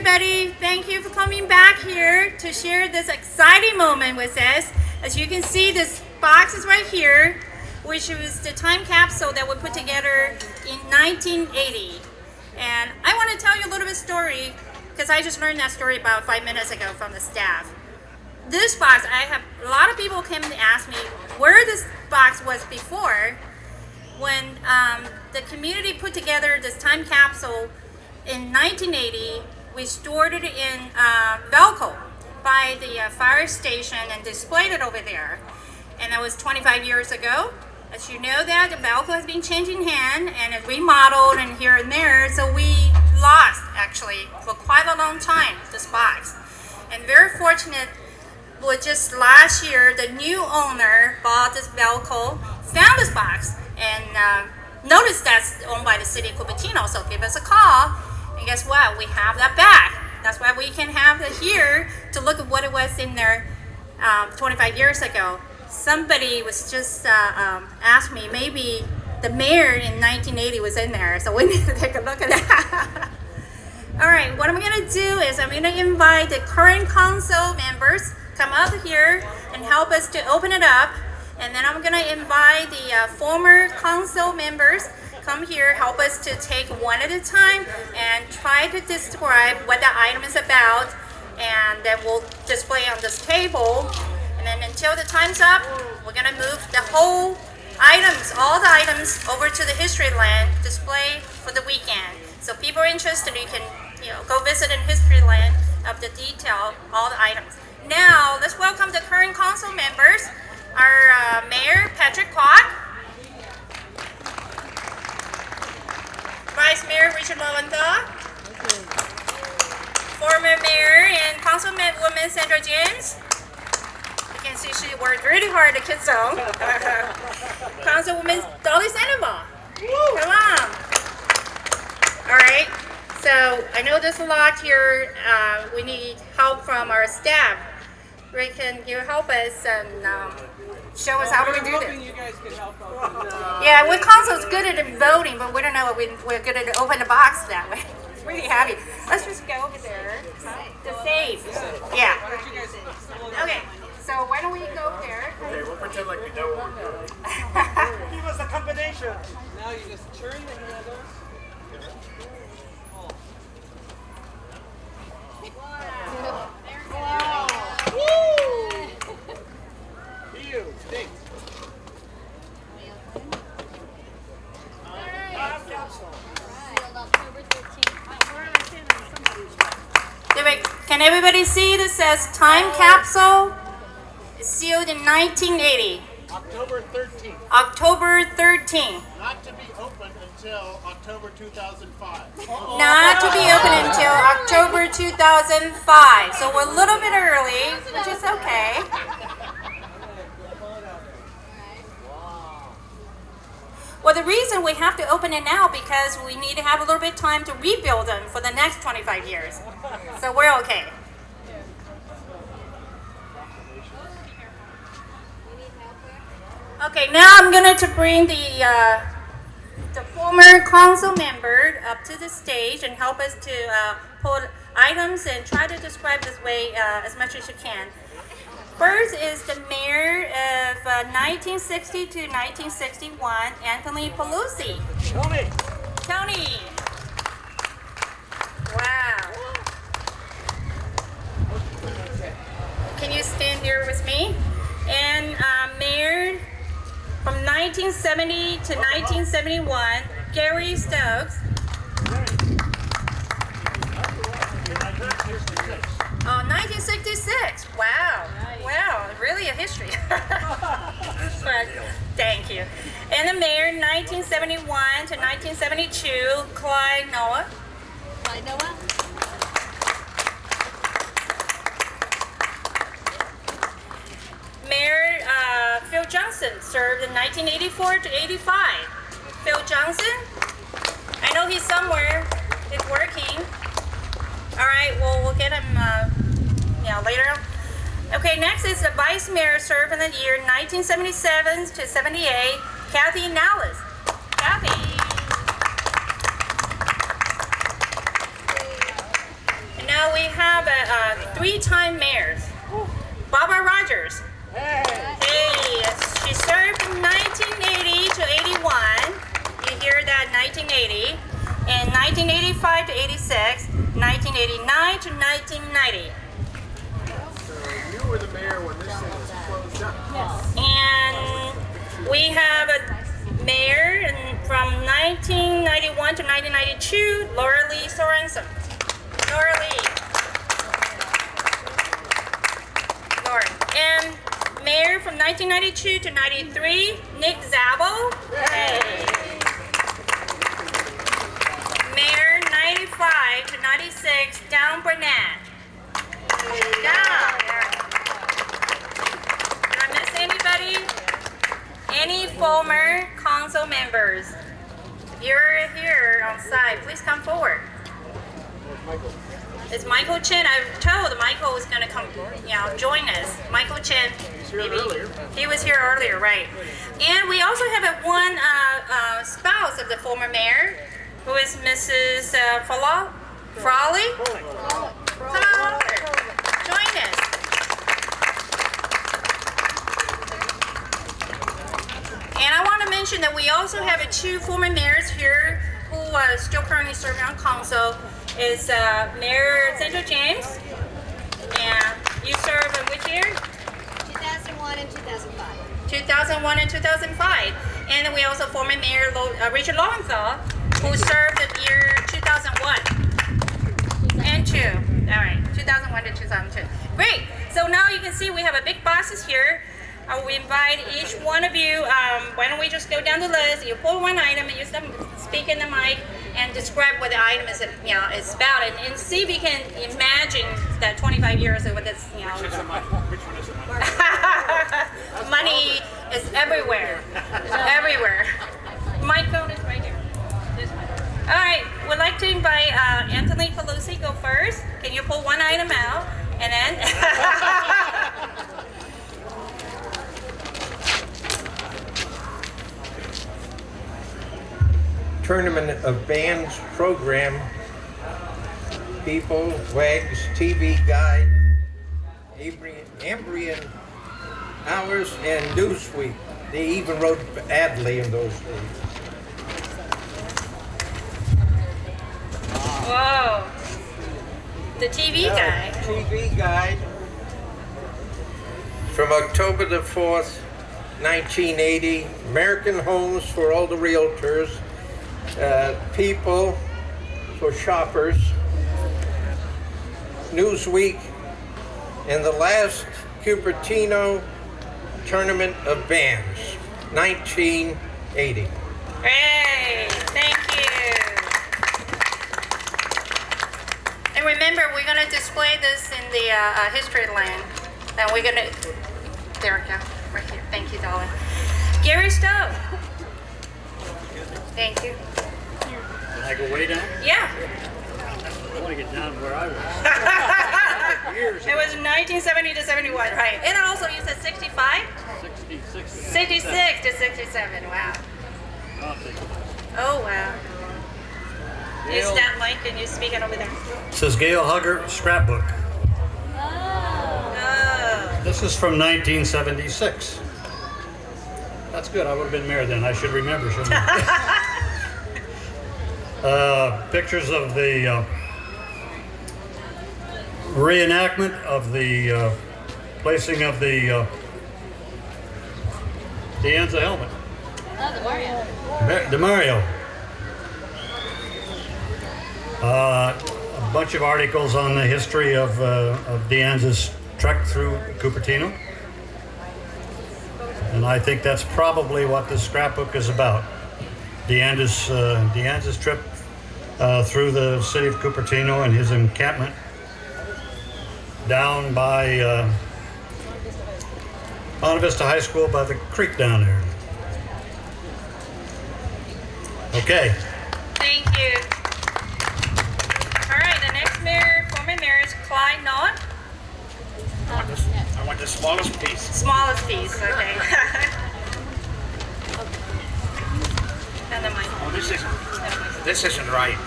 everybody. Thank you for coming back here to share this exciting moment with us. As you can see, this box is right here, which was the time capsule that we put together in 1980. And I want to tell you a little bit story, because I just learned that story about 5 minutes ago from the staff. This box, a lot of people came and asked me where this box was before. When the community put together this time capsule in 1980, we stored it in Valco by the fire station and displayed it over there. And that was 25 years ago. As you know that, the Belko has been changing hand and it remodeled and here and there. So we lost, actually, for quite a long time, this box. And very fortunate, just last year, the new owner bought this Belko, found this box, and noticed that's owned by the city of Cupertino. So give us a call. And guess what? We have that back. That's why we can have it here to look at what it was in there 25 years ago. Somebody was just asked me, maybe the mayor in 1980 was in there, so we need to take a look at that. All right, what I'm going to do is I'm going to invite the current council members come up here and help us to open it up, and then I'm going to invite the former council members come here, help us to take one at a time and try to describe what the item is about, and then we'll display on this table. And then until the time's up, we're going to move the whole items, all the items, over to the History Land display for the weekend. So people are interested, you can go visit in History Land of the detail, all the items. Now, let's welcome the current council members. Our Mayor, Patrick Kwok. Vice Mayor, Richard Lowenthal. Former Mayor and Councilwoman Sandra James. You can see she worked really hard at Kids Zone. Councilwoman Dolly Sandoval. Come on. All right. So I know there's a lot here. We need help from our staff. Rink, can you help us and show us how do we do this? You guys can help out. Yeah, we're council's good at voting, but we don't know what we're good at open the box that way. It's really heavy. Let's just go over there. The safe. Yeah. Okay. So why don't we go there? Okay, we'll pretend like we know what we're doing. Give us a combination. Now you just turn the handle. Wow. Woo! You, thanks. Capsule. October 13th. Can everybody see this says time capsule? It's sealed in 1980. October 13th. October 13th. Not to be opened until October 2005. Not to be open until October 2005. So we're a little bit early, which is okay. Well, the reason we have to open it now because we need to have a little bit of time to rebuild them for the next 25 years. So we're okay. Okay, now I'm going to bring the former council member up to the stage and help us to pull items and try to describe this way as much as you can. First is the mayor of 1960 to 1961, Anthony Pelosi. Tony. Wow. Can you stand here with me? And mayor from 1970 to 1971, Gary Stokes. Oh, 1966. Wow. Wow, really a history. But, thank you. And the mayor, 1971 to 1972, Clyde Noah. Clyde Noah? Mayor Phil Johnson served in 1984 to 85. Phil Johnson, I know he's somewhere. He's working. All right, well, we'll get him later. Okay, next is the vice mayor served in the year 1977 to 78, Kathy Nallis. Kathy. And now Now we have three-time mayors. Barbara Rogers. Hey, she served from 1980 to 81. You hear that, 1980. And 1985 to 86, 1989 to 1990. So you were the mayor when this thing was closed up. Yes. And we have a mayor from 1991 to 1992, Laura Lee Sorensen. Laura Lee. Laura. And mayor from 1992 to 93, Nick Zabel. Hey. Mayor 95 to 96, Down Burnett. Yeah. Did I miss anybody? Any former council members? If you're here on site, please come forward. It's Michael Chin. I told Michael was going to come, join us. Michael Chin. He was here earlier, right? And we also have one spouse of the former mayor, who is Mrs. Frawley. Join us. And I want to mention that we also have two former mayors here who are still currently serving on council. Is Mayor Sandra James, and you served in which year? 2001 and 2005. 2001 and 2005. And then we also former Mayor Richard Lowenthal, who served the year 2001 and 2. All right, 2001 to 2002. Great. So now you can see we have a big boxes here. I will invite each one of you. Why don't we just go down the list? You pull one item and you speak in the mic and describe what the item is, is about, and see if you can imagine that 25 years of what this, Which one is the money? money is everywhere. Everywhere. Microphone is right here. This one. All right, we'd like to invite Anthony Pelosi go first. Can you pull one item out? And then... Tournament of Bands program, People, Wags, TV Guide, Ambrian Hours, and Newsweek. They even wrote Adley in those days. Whoa. The TV guy. TV Guide. From October the 4th, 1980, American Homes for all the realtors. People for shoppers, Newsweek, and the last Cupertino Tournament of Bands, 1980. Hey, thank you. And remember, we're going to display this in the history land. And we're going to, there we go, right here. Thank you, darling. Gary Stowe. Thank you. Can I go way down? Yeah. I want to get down where I was. Years It was 1970 to 71, right. And also you said 65? 66. 66 to 67, wow. Oh, wow. Use that mic and you speak it over there. Says Gail Hugger scrapbook. Oh. This is from 1976. That's good. I would have been mayor then. I should remember, shouldn't I? Pictures of the reenactment of the placing of the Deanza helmet. Oh, the Mario. The Mario. A bunch of articles on the history of Deanza's trek through Cupertino. And I think that's probably what this scrapbook is about. Deanza's trip through the city of Cupertino and his encampment down by Monte Vista High School by the creek down there. Okay. Thank you. All right, the next former mayor is Clyde Knott. I want the smallest piece. Smallest piece, okay. And the mic. Oh, this isn't right.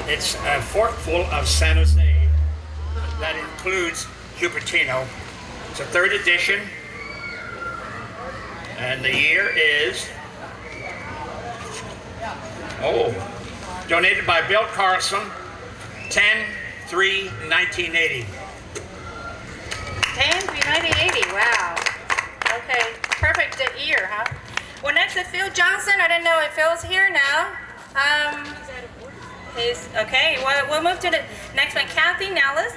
It's a forkful of San Jose that includes Cupertino. It's a 3rd edition, and the year is, donated by Bill Carlson, 10/3/1980. 10/3/1980, wow. Okay, perfect year, huh? Well, next is Phil Johnson. I don't know if Phil's here now. He's, okay, we'll move to the next one, Kathy Nellis.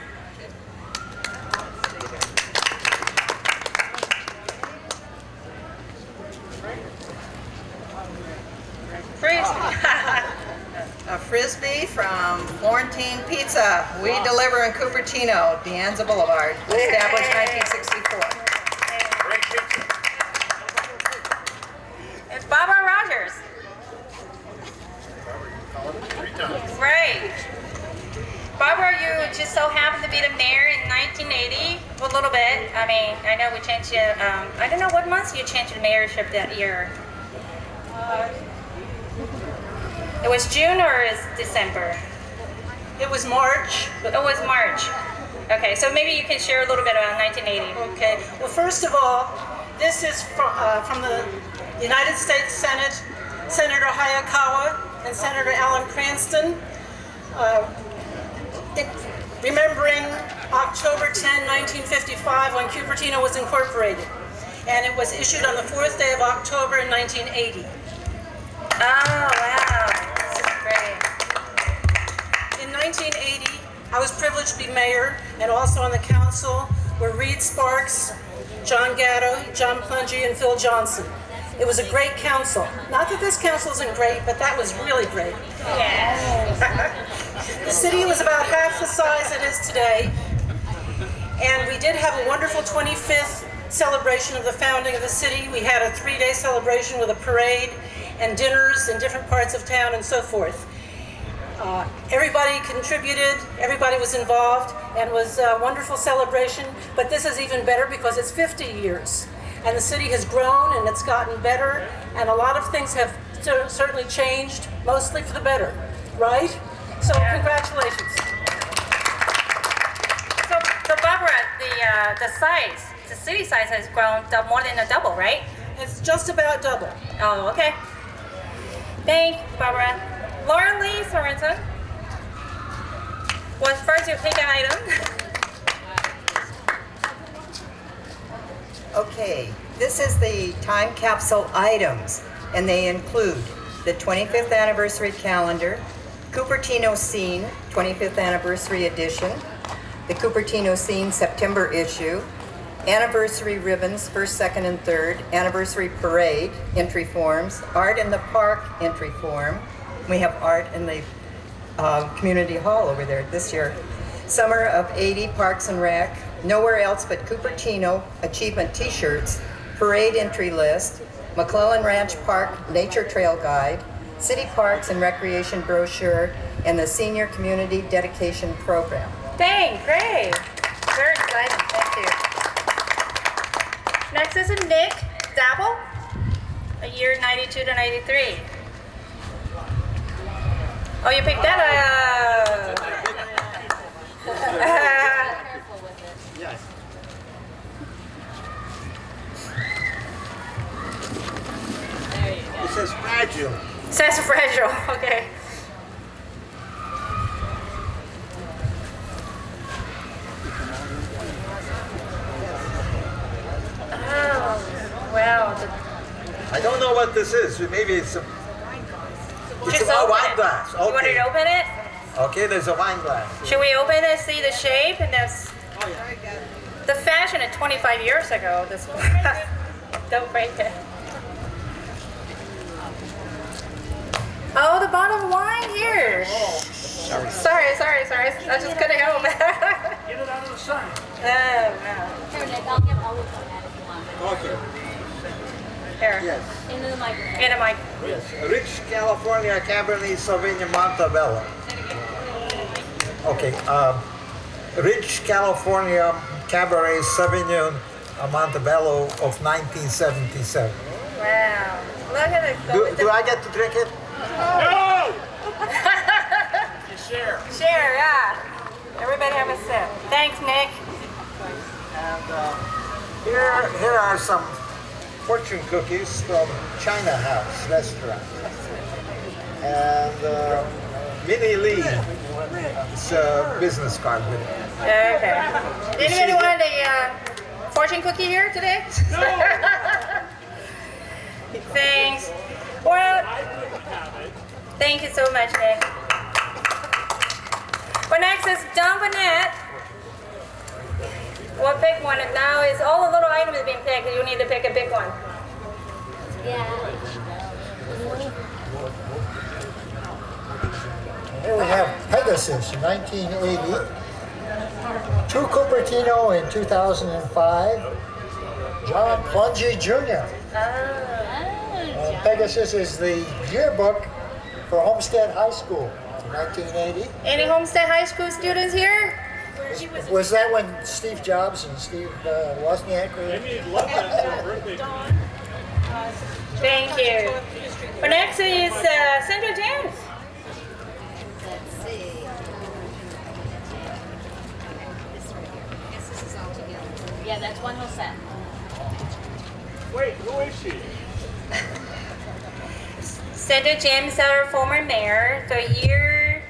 A Frisbee from Florentine Pizza. We deliver in Cupertino, De Anza Boulevard. Established 1964. It's Barbara Rogers. Right. Barbara, you just so happened to be the mayor in 1980, a little bit. I mean, I know we changed you, I don't know what months you changed the mayorship that year. It was June or is December? It was March. It was March. Okay, so maybe you can share a little bit about 1980. Okay. Well, first of all, this is from the United States Senate, Senator Hayakawa and Senator Alan Cranston, remembering October 10, 1955, when Cupertino was incorporated. And it was issued on the 4th day of October in 1980. Oh, wow. This is great. In 1980, I was privileged to be mayor, and also on the council were Reed Sparks, John Gatto, John Plungy, and Phil Johnson. It was a great council. Not that this council isn't great, but that was really great. Yes. The city was about half the size it is today, and we did have a wonderful 25th celebration of the founding of the city. We had a 3-day celebration with a parade and dinners in different parts of town and so forth. Everybody contributed, everybody was involved, and was a wonderful celebration, but this is even better because it's 50 years. And the city has grown and it's gotten better, and a lot of things have certainly changed, mostly for the better, right? So congratulations. So Barbara, the size, the city size has grown more than a double, right? It's just about double. Oh, okay. Thanks, Barbara. Laura Lee Sorensen was first to pick an item. Okay, this is the time capsule items, and they include the 25th anniversary calendar, Cupertino Scene 25th anniversary edition, the Cupertino Scene September issue, anniversary ribbons, 1st, 2nd, and 3rd, anniversary parade entry forms, art in the park entry form. We have art in the community hall over there this year. Summer of 80 Parks and Rec, Nowhere Else But Cupertino Achievement T-shirts, parade entry list, McClellan Ranch Park Nature Trail Guide, City Parks and Recreation brochure, and the Senior Community Dedication Program. Dang, great. Very exciting, thank you. Next is Nick Dabble, a year 92 to 93. Oh, you picked that up. Yes. It says fragile. Says fragile, okay. Oh, wow. I don't know what this is. Maybe it's a Just wine open it. glass. You want to Okay. open it? Okay, there's a wine glass. Should we open it, see the shape? And that's the fashion of 25 years ago. This don't break it. Oh, the bottle of wine here. Sorry. I just couldn't help it. Get it out of the sun. Oh, wow. Here, Nick, I'll give Olive one that if you want. Okay. Here. Yes. Into the microphone. In a mic. Yes. Rich California Cabernet Sauvignon Montebello. Okay. Rich California Cabernet Sauvignon Montebello of 1977. Wow. Look at it. Do I get to drink it? No! share. Share, yeah. Everybody have a sip. Thanks, Nick. And here are some fortune cookies from China House Restaurant. And Minnie Lee, it's a business card with it. Okay. Anybody want a fortune cookie here today? No. Thanks. Well, thank you so much, Nick. Well, next is Don Burnett. We'll pick one, and now is all the little items being picked. You need to pick a big one. Here we have Pegasus, 1980. True Cupertino in 2005. John Plungy Jr. And Pegasus is the yearbook for Homestead High School, 1980. Any Homestead High School students here? Was that when Steve Jobs and Steve Wozniak were there? Thank you. Well, next is Sandra James. Let's see. This is all together. Yeah, that's one whole set. Wait, who is she? Sandra James, our former mayor, the year,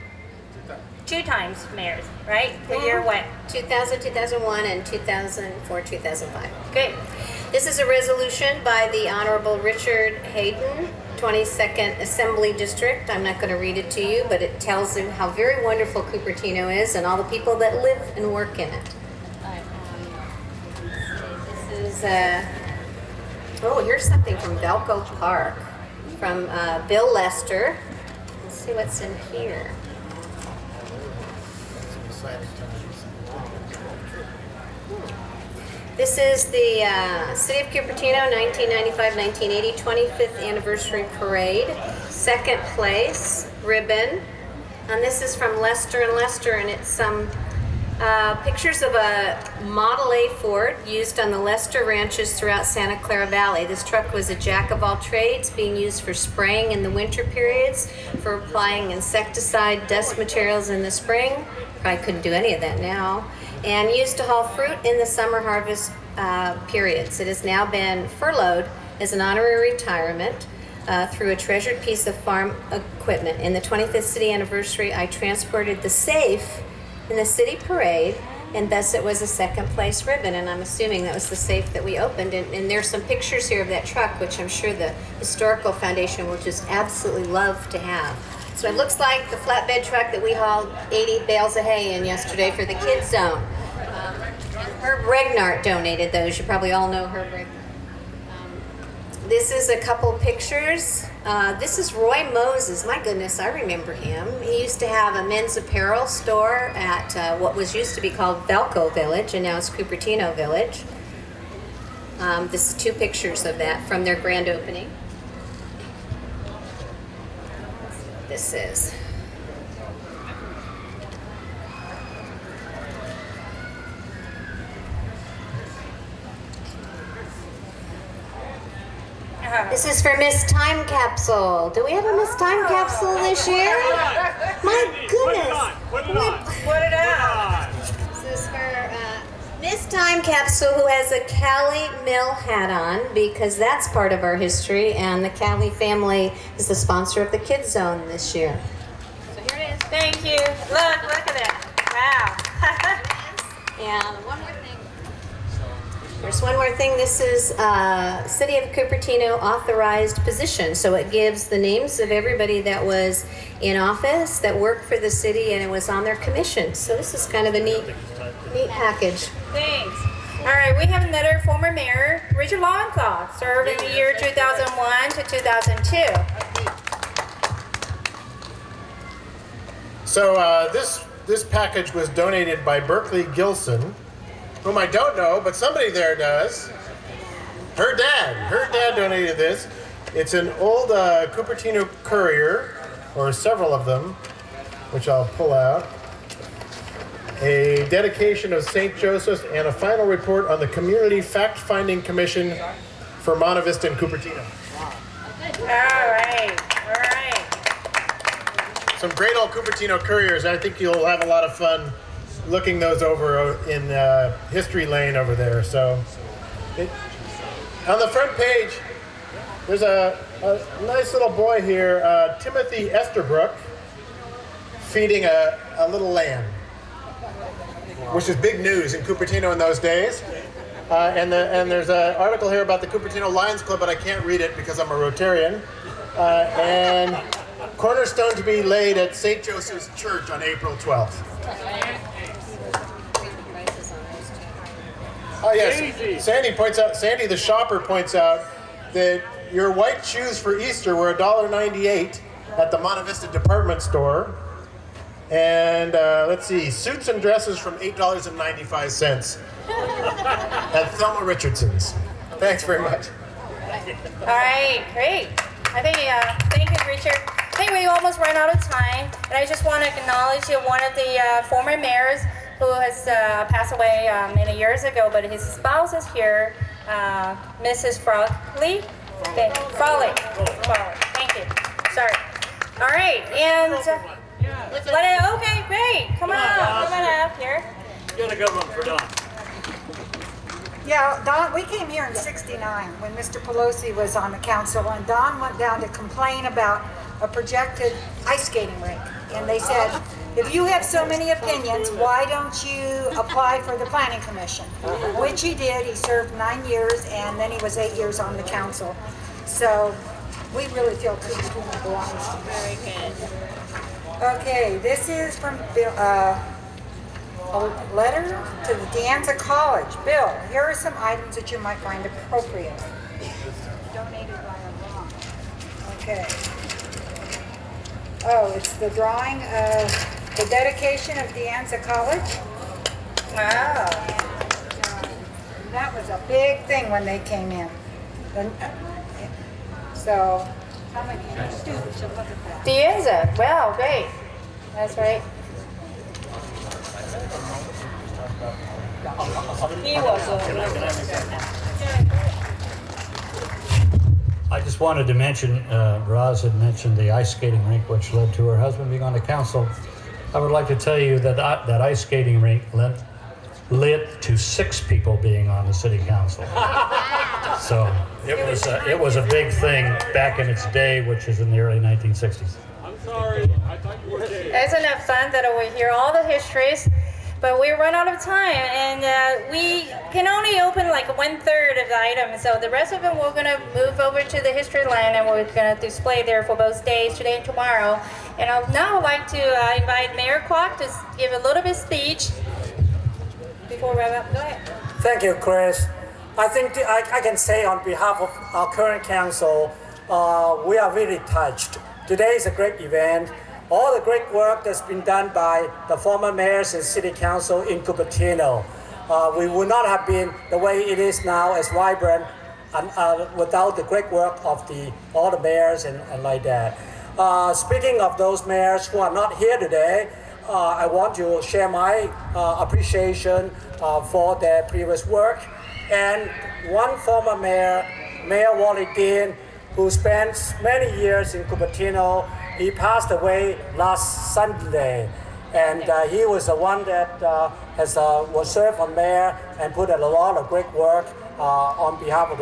2 times mayors, right? The year what? 2000, 2001, and 2004, 2005. Good. This is a resolution by the Honorable Richard Hayden, 22nd Assembly District. I'm not going to read it to you, but it tells you how very wonderful Cupertino is and all the people that live and work in it. This is, oh, here's something from Belko Park, from Bill Lester. Let's see what's in here. This is the City of Cupertino 1995-1980 25th Anniversary Parade. Second place, ribbon. And this is from Lester and Lester, and it's some pictures of a Model A Ford used on the Lester ranches throughout Santa Clara Valley. This truck was a jack of all trades, being used for spraying in the winter periods, for applying insecticide, dust materials in the spring. Probably couldn't do any of that now. And used to haul fruit in the summer harvest periods. It has now been furloughed as an honorary retirement through a treasured piece of farm equipment. In the 25th city anniversary, I transported the safe in the city parade, and thus it was a second place ribbon, and I'm assuming that was the safe that we opened. And there's some pictures here of that truck, which I'm sure the Historical Foundation will just absolutely love to have. So it looks like the flatbed truck that we hauled 80 bales of hay in yesterday for the kids zone. Herb Regnart donated those. You probably all know Herb Regnart. This is a couple pictures. This is Roy Moses. My goodness, I remember him. He used to have a men's apparel store at what was used to be called Valco Village, and now it's Cupertino Village. This is 2 pictures of that from their grand opening. This is. This is for Miss Time Capsule. Do we have a Miss Time Capsule this year? My goodness. Put it on. Put it out. This is for Miss Time Capsule, who has a Cali Mill hat on, because that's part of our history, and the Cali family is the sponsor of the Kids Zone this year. So here it is. Thank you. Look at that. Wow. And one more thing. There's one more thing. This is City of Cupertino authorized position. So it gives the names of everybody that was in office, that worked for the city, and it was on their commission. So this is kind of a neat package. Thanks. All right, we have another former mayor, Richard Longclaw, served in the year 2001 to 2002. So this package was donated by Berkeley Gilson, whom I don't know, but somebody there does. Her dad donated this. It's an old Cupertino Courier, or several of them, which I'll pull out. A dedication of St. Joseph's and a final report on the Community Fact-Finding Commission for Monte Vista and Cupertino. All right. some great old Cupertino Couriers. I think you'll have a lot of fun looking those over in History Lane over there. So, on the front page, there's a nice little boy here, Timothy Esterbrook, feeding a little lamb, which is big news in Cupertino in those days. And there's an article here about the Cupertino Lions Club, but I can't read it because I'm a Rotarian. And cornerstone to be laid at St. Joseph's Church on April 12th. Oh yes, Sandy the shopper points out that your white shoes for Easter were $1.98 at the Monte Vista department store. And let's see, suits and dresses from $8.95 at Thelma Richardson's. Thanks very much. All right, great. I think, thank you, Richard. I think we almost ran out of time, and I just want to acknowledge one of the former mayors who has passed away many years ago, but his spouse is here, Mrs. Frolic. Okay, Frolic. Thank you. Sorry. All right, and okay, great. Come on up here. Get a good one for Don. Yeah, Don, we came here in '69 when Mr. Pelosi was on the council, and Don went down to complain about a projected ice skating rink. And they said, if you have so many opinions, why don't you apply for the planning commission? Which he did. He served 9 years, and then he was 8 years on the council. So we really feel Cupertino belongs. Very good. Okay, this is from Bill, a letter to the De Anza College. Bill, here are some items that you might find appropriate. Donated by a mom. Okay. Oh, it's the drawing of the dedication of De Anza College. Wow. That was a big thing when they came in. So, how many students should look at that? De Anza, wow, great. That's right. He was I just wanted to mention, Roz had mentioned the ice skating rink, which led to her husband being on the council. I would like to tell you that that ice skating rink led to 6 people being on the city council. So it was a big thing back in its day, which is in the early 1960s. I'm sorry. I thought you were dead. Isn't it fun that we hear all the histories? But we run out of time, and we can only open like 1/3 of the items. So the rest of them we're going to move over to the history line, and we're going to display there for both days, today and tomorrow. And I'd now like to invite Mayor Kwok to give a little bit speech before we wrap up. Go ahead. Thank you, Chris. I think I can say on behalf of our current council, we are really touched. Today is a great event. All the great work that's been done by the former mayors and city council in Cupertino. We would not have been the way it is now, as vibrant, without the great work of all the mayors and like that. Speaking of those mayors who are not here today, I want to share my appreciation for their previous work. And one former mayor, Mayor Wally Dean, who spent many years in Cupertino, he passed away last Sunday, and he was the one that was served on mayor and put in a lot of great work on behalf of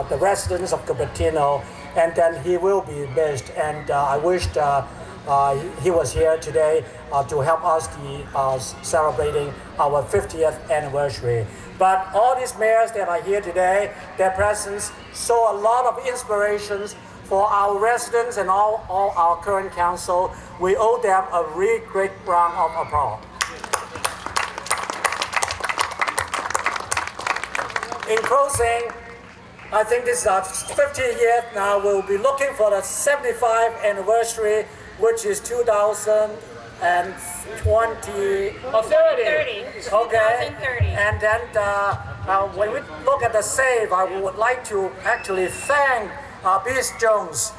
the residents of Cupertino, and then he will be missed. And I wished he was here today to help us celebrating our 50th anniversary. But all these mayors that are here today, their presence show a lot of inspirations for our residents and all our current council. We owe them a really great round of applause. In closing, I think this is our 50th year now. We'll be looking for the 75th anniversary, which is 2020 or 30. Okay. 2030. And then when we look at the save, I would like to actually thank B.S. Jones,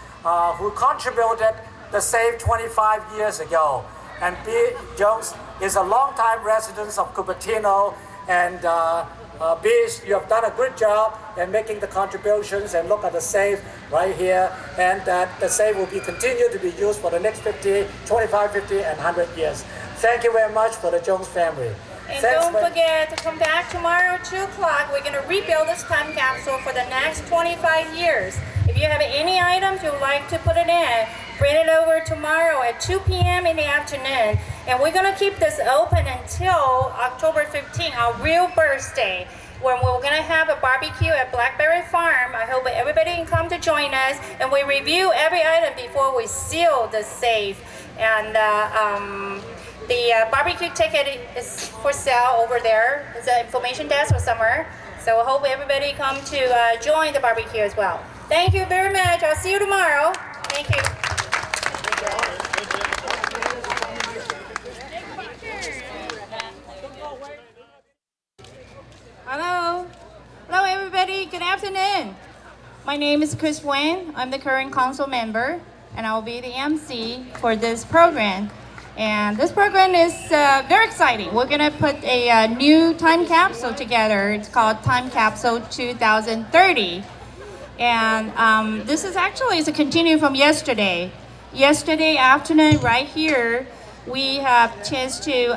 who contributed the save 25 years ago. And B. Jones is a longtime resident of Cupertino, and Bees, you have done a good job in making the contributions, and look at the safe right here, and that the safe will be continued to be used for the next 50, 25, 50, and 100 years. Thank you very much for the Jones family. And Thanks don't forget to come back tomorrow, 2 o'clock. We're going to rebuild this time capsule for the next 25 years. If you have any items you'd like to put it in, bring it over tomorrow at 2 p.m. in the afternoon. And we're going to keep this open until October 15th, our real birthday, when we're going to have a barbecue at Blackberry Farm. I hope everybody can come to join us. And we review every item before we seal the safe. And the barbecue ticket is for sale over there. It's an information desk or somewhere. So I hope everybody come to join the barbecue as well. Thank you very much. I'll see you tomorrow. Thank you. Hello. Hello, everybody. Good afternoon. My name is Chris Wen. I'm the current council member, and I'll be the MC for this program. And this program is very exciting. We're gonna put a new time capsule together. It's called Time Capsule 2030. And this is actually a continue from yesterday. Yesterday afternoon, right here, we have a chance to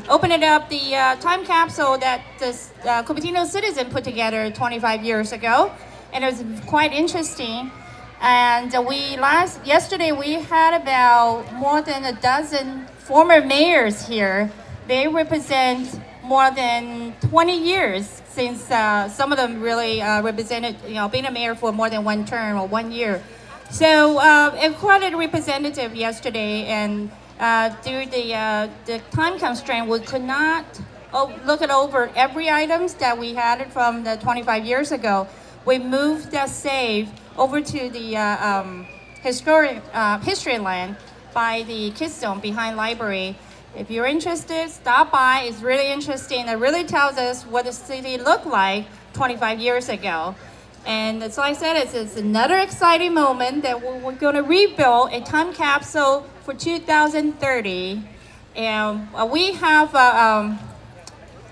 open it up, the time capsule that this Cupertino citizen put together 25 years ago. And it was quite interesting. And yesterday we had about more than a dozen former mayors here. They represent more than 20 years since some of them really represented, being a mayor for more than one term or 1 year. So quite a representative yesterday, and due to the time constraint, we could not look it over every items that we had from the 25 years ago. We moved that save over to the history land by the Kids Zone behind library. If you're interested, stop by. It's really interesting. It really tells us what the city looked like 25 years ago. And it's like I said, it's another exciting moment that we're going to rebuild a time capsule for 2030. And we have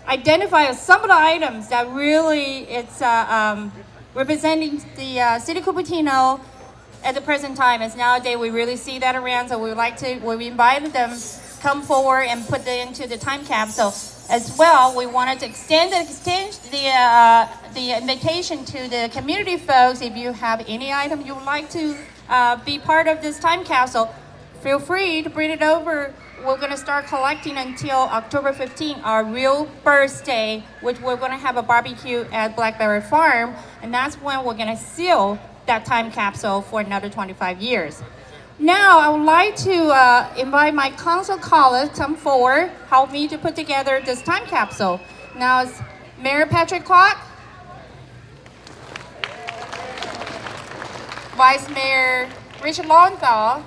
identified some of the items that really it's representing the city of Cupertino at the present time. As nowadays we really see that around, so we invited them come forward and put it into the time capsule. As well, we wanted to extend the invitation to the community folks. If you have any item you would like to be part of this time capsule, feel free to bring it over. We're going to start collecting until October 15th, our real birthday, which we're going to have a barbecue at Blackberry Farm, and that's when we're going to seal that time capsule for another 25 years. Now, I would like to invite my council colleagues to come forward, help me to put together this time capsule. Now, it's Mayor Patrick Clark, Vice Mayor Richard Lowenthal,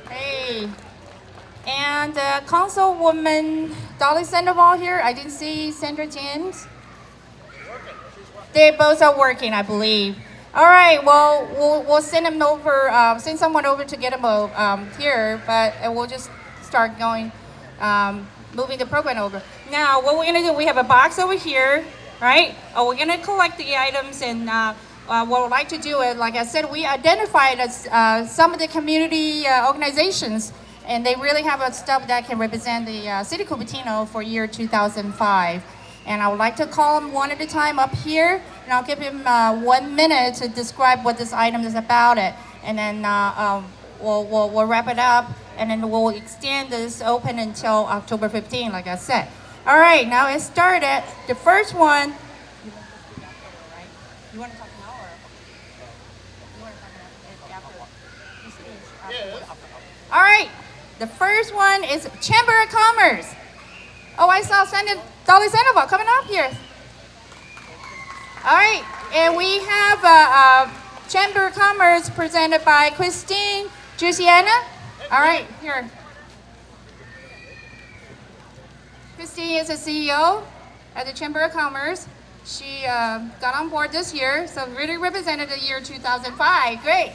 hey, and Councilwoman Dolly Sandoval here. I didn't see Sandra James. They both are working, I believe. All right, well, we'll send them over, send someone over to get them here, but we'll just start going, moving the program over. Now, what we're gonna do, we have a box over here, right? We're gonna collect the items, and what we'd like to do is, like I said, we identified as some of the community organizations, and they really have a stuff that can represent the city of Cupertino for year 2005. And I would like to call them one at a time up here, and I'll give him 1 minute to describe what this item is about it. And then we'll wrap it up, and then we'll extend this open until October 15, like I said. All right, now it started. The first one. You want to talk now, or you want to talk after? All right, the first one is Chamber of Commerce. Oh, I saw Dolly Sandoval coming up here. All right, and we have Chamber of Commerce presented by Christine Giussiana. All right, here. Christine is the CEO at the Chamber of Commerce. She got on board this year, so really represented the year 2005. Great.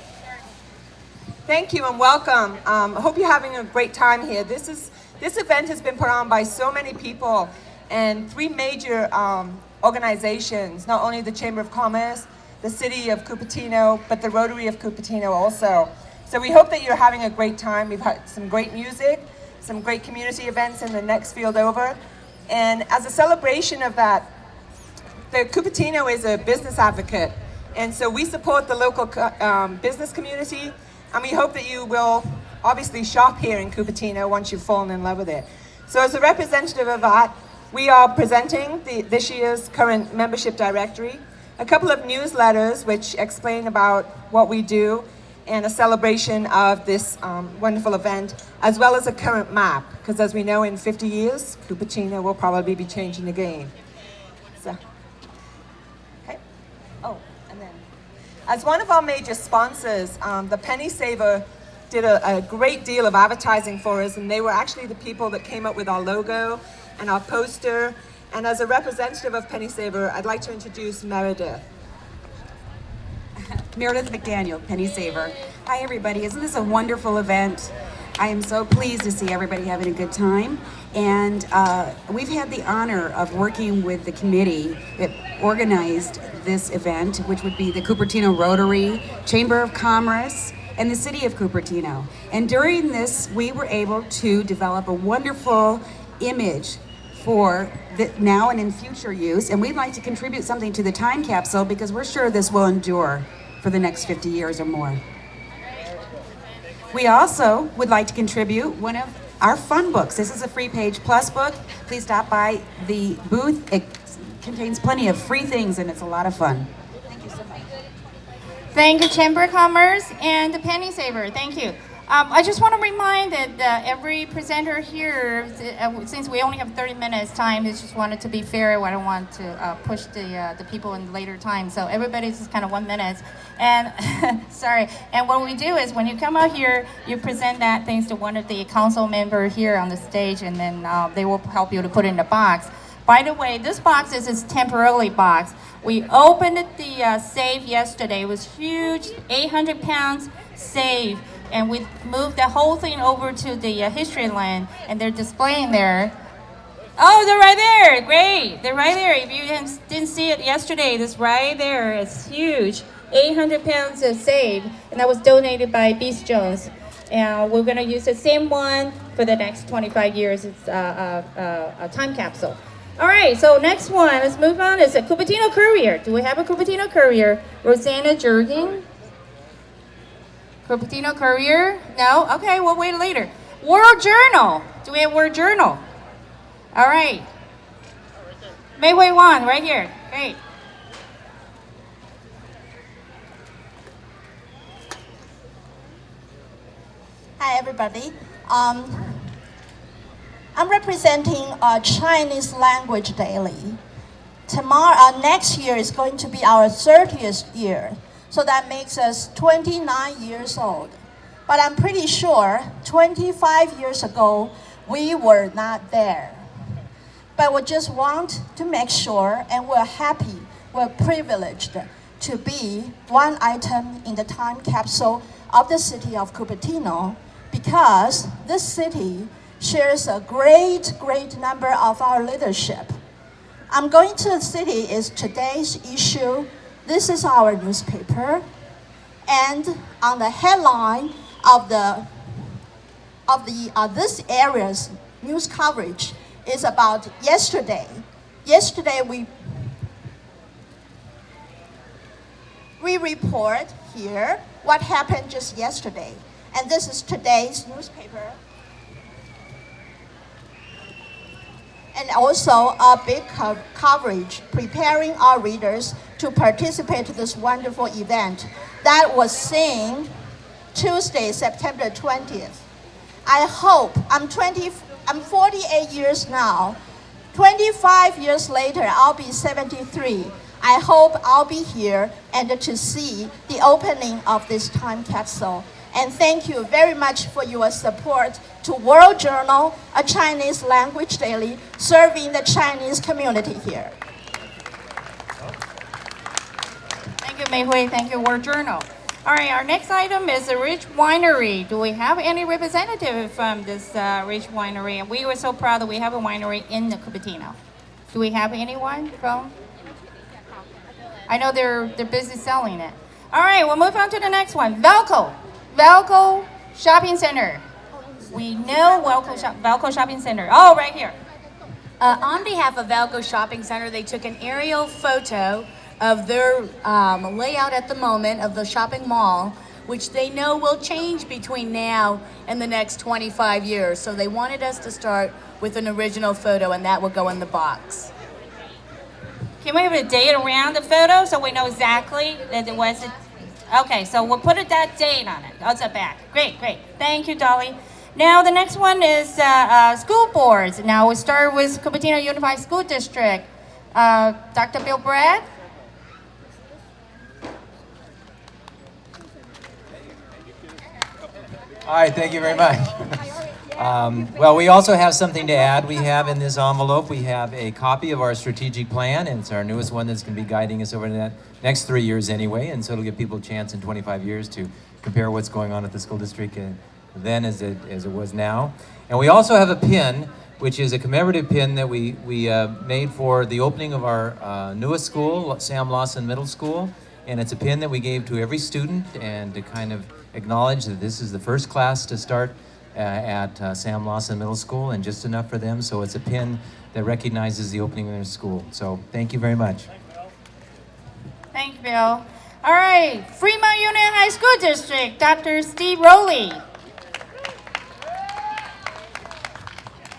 Thank you and welcome. I hope you're having a great time here. This event has been put on by so many people, and three major organizations, not only the Chamber of Commerce, the City of Cupertino, but the Rotary of Cupertino also. So we hope that you're having a great time. We've had some great music, some great community events in the next field over. And as a celebration of that, the Cupertino is a business advocate. And so we support the local business community, and we hope that you will obviously shop here in Cupertino once you've fallen in love with it. So as a representative of that, we are presenting this year's current membership directory, a couple of newsletters which explain about what we do, and a celebration of this wonderful event, as well as a current map, because as we know, in 50 years, Cupertino will probably be changing the game. So, okay. Oh, and then, as one of our major sponsors, the Penny Saver did a great deal of advertising for us, and they were actually the people that came up with our logo and our poster. And as a representative of Penny Saver, I'd like to introduce Meredith. Meredith McDaniel, Penny Saver. Hi everybody, isn't this a wonderful event? I am so pleased to see everybody having a good time. And we've had the honor of working with the committee that organized this event, which would be the Cupertino Rotary, Chamber of Commerce, and the City of Cupertino. And during this, we were able to develop a wonderful image for the now and in future use, and we'd like to contribute something to the time capsule because we're sure this will endure for the next 50 years or more. We also would like to contribute one of our fun books. This is a free Page Plus book. Please stop by the booth. It contains plenty of free things and it's a lot of fun. Thank you so much. Thank you, Chamber of Commerce and the Penny Saver. Thank you. I just want to remind that every presenter here, since we only have 30 minutes time, I just wanted to be fair. I don't want to push the people in later time. So everybody's just kind of 1 minute. And sorry. And what we do is when you come out here, you present that things to one of the council members here on the stage, and then they will help you to put it in the box. By the way, this box is a temporarily box. We opened the safe yesterday. It was huge, 800 pounds safe. And we moved the whole thing over to the history land, and they're displaying there. Oh, they're right there. Great. They're right there. If you didn't see it yesterday, it's right there. It's huge. 800 pounds of save, and that was donated by Beast Jones. And we're going to use the same one for the next 25 years. It's a time capsule. All right, so next one, let's move on. It's a Cupertino Courier. Do we have a Cupertino Courier? Rosanna Jurgen. Cupertino Courier? No? Okay, we'll wait later. World Journal. Do we have World Journal? All right. Mei Hui Wan, right here. Great. Hi, everybody. I'm representing a Chinese language daily. Tomorrow, next year is going to be our 30th year. So that makes us 29 years old. But I'm pretty sure 25 years ago, we were not there. But we just want to make sure, and we're happy, we're privileged to be one item in the time capsule of the city of Cupertino, because this city shares a great number of our leadership. I'm going to the city is today's issue. This is our newspaper, and on the headline of this area's news coverage is about yesterday. Yesterday we report here what happened just yesterday, and this is today's newspaper. And also a big coverage preparing our readers to participate in this wonderful event that was seen Tuesday, September 20th. I hope, I'm 48 years now. 25 years later, I'll be 73. I hope I'll be here and to see the opening of this time capsule. And thank you very much for your support to World Journal, a Chinese language daily, serving the Chinese community here. Thank you, Mei Hui. Thank you, World Journal. All right, our next item is the Rich Winery. Do we have any representative from this Rich Winery? And we were so proud that we have a winery in the Cupertino. Do we have anyone from? I know they're busy selling it. All right, we'll move on to the next one. Valco Shopping Center. We know Valco Shopping Center. Oh, right here. On behalf of Valco Shopping Center, they took an aerial photo of their layout at the moment of the shopping mall, which they know will change between now and the next 25 years. So they wanted us to start with an original photo, and that will go in the box. Can we have a date around the photo so we know exactly that it was? Okay, so we'll put that date on it. Oh, it's at back. Great. Thank you, Dolly. Now the next one is school boards. Now we start with Cupertino Unified School District. Dr. Bill Brad. All right, thank you very much. Well, we also have something to add. We have in this envelope, we have a copy of our strategic plan, and it's our newest one that's going to be guiding us over the next 3 years anyway, and so it'll give people a chance in 25 years to compare what's going on at the school district then as it was now. And we also have a pin, which is a commemorative pin that we made for the opening of our newest school, Sam Lawson Middle School, and it's a pin that we gave to every student and to kind of acknowledge that this is the first class to start at Sam Lawson Middle School, and just enough for them. So it's a pin that recognizes the opening of their school. So thank you very much. Thank you, Bill. All right, Fremont Union High School District, Dr. Steve Rowley.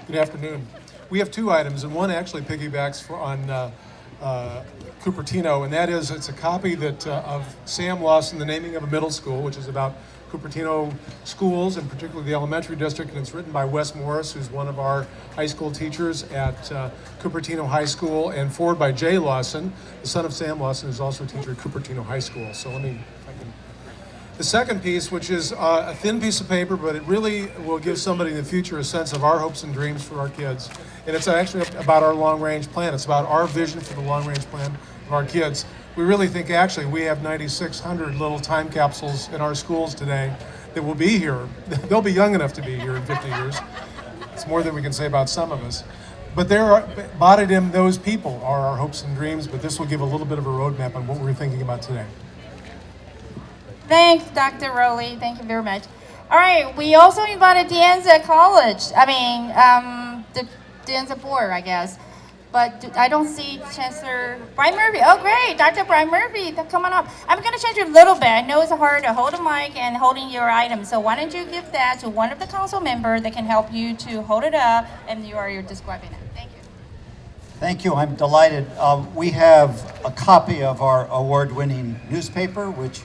Good afternoon. We have two items, and one actually piggybacks on Cupertino, and that is it's a copy of Sam Lawson, the naming of a middle school, which is about Cupertino schools, and particularly the elementary district, and it's written by Wes Morris, who's one of our high school teachers at Cupertino High School, and forward by Jay Lawson, the son of Sam Lawson, who's also a teacher at Cupertino High School. So let me, if I can. The second piece, which is a thin piece of paper, but it really will give somebody in the future a sense of our hopes and dreams for our kids. And it's actually about our long-range plan. It's about our vision for the long-range plan of our kids. We really think actually we have 9,600 little time capsules in our schools today that will be here. They'll be young enough to be here in 50 years. It's more than we can say about some of us. But embodied in those people are our hopes and dreams, but this will give a little bit of a roadmap on what we're thinking about today. Thanks, Dr. Rowley. Thank you very much. All right, we also invited Dianza College. The Dianza Board, I guess. But I don't see Chancellor Brian Murphy. Oh, great, Dr. Brian Murphy, come on up. I'm going to change it a little bit. I know it's hard to hold a mic and holding your item. So why don't you give that to one of the council members that can help you to hold it up, and you're describing it. Thank you. Thank you. I'm delighted. We have a copy of our award-winning newspaper, which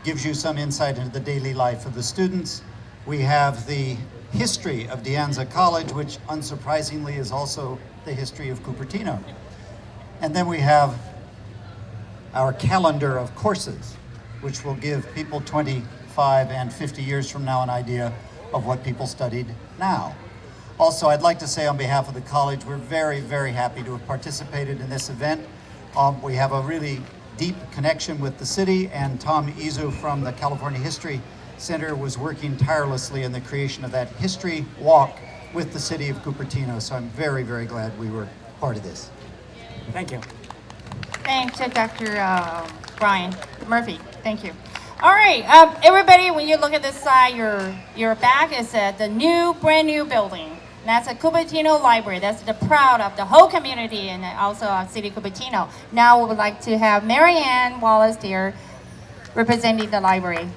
gives you some insight into the daily life of the students. We have the history of Dianza College, which unsurprisingly is also the history of Cupertino. And then we have our calendar of courses, which will give people 25 and 50 years from now an idea of what people studied now. Also, I'd like to say on behalf of the college, we're very, very happy to have participated in this event. We have a really deep connection with the city, and Tom Izu from the California History Center was working tirelessly in the creation of that history walk with the city of Cupertino. So I'm very, very glad we were part of this. Thank you. Thanks to Dr. Brian Murphy. Thank you. All right, everybody, when you look at this side, your back is at the brand new building. And that's a Cupertino Library. That's the proud of the whole community and also of City of Cupertino. Now we would like to have Marianne Wallace here representing the library.